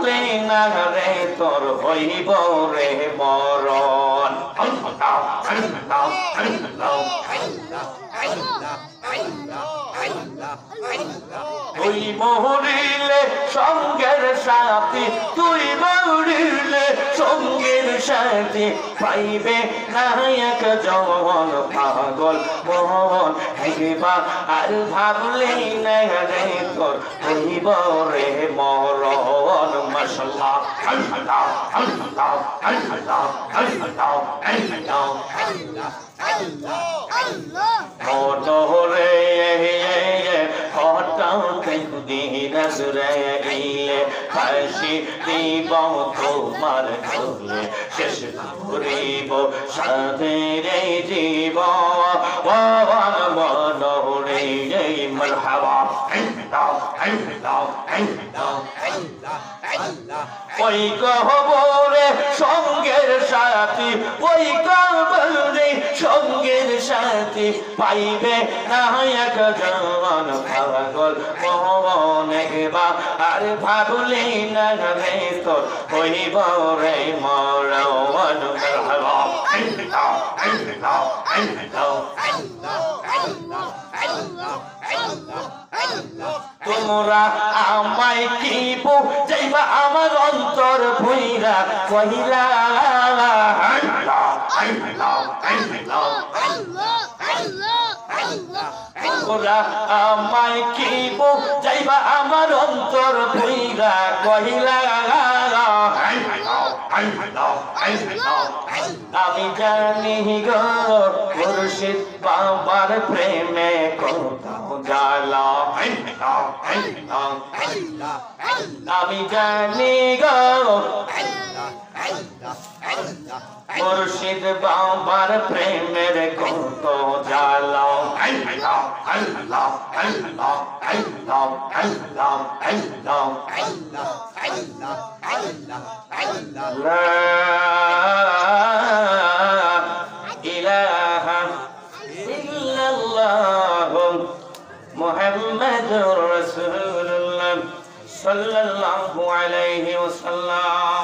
ভাবলে না রে তোর হইব রে মরণ। তুই মরিলে সঙ্গের সাথী, তুই মরিলে সঙ্গের সাথী, পাইবে না একজন পাগল মন। হেবা আর ভাবলে না রে তোর হইব রে মরণ। মাশাআল্লাহ আল্লাহ আল্লাহ আল্লাহ আল্লাহ আল্লাহ মনোরে হঠাৎ নজরাইলে ফাঁসি দিব তোমার কোলে, শেষ করিব সাধের জীবন। মনোরে মারহাবা ওই কবরে সঙ্গের সাথী, ওই কবরে সঙ্গের সাথী, পাইবে না একজন পাগল মন। হেবা আর ভাবলে না রে তোর হইব রে মরণ। তোমরা আমায় কি বুঝাইবা আমার অন্তর ভুইরা কইলা, তোমরা আমায় কি বুঝাইবা আমার অন্তর ভুইরা কইলা। আমি জানি গো মুর্শিদ বাবার প্রেমে কোথাও জ্বালা। আমি জানি গো মুর্শিদ বাবার প্রেমের কত জ্বালা। মুহাম্মাদুর রাসূলুল্লাহ সাল্লাল্লাহু আলাইহি ওয়াসাল্লাম।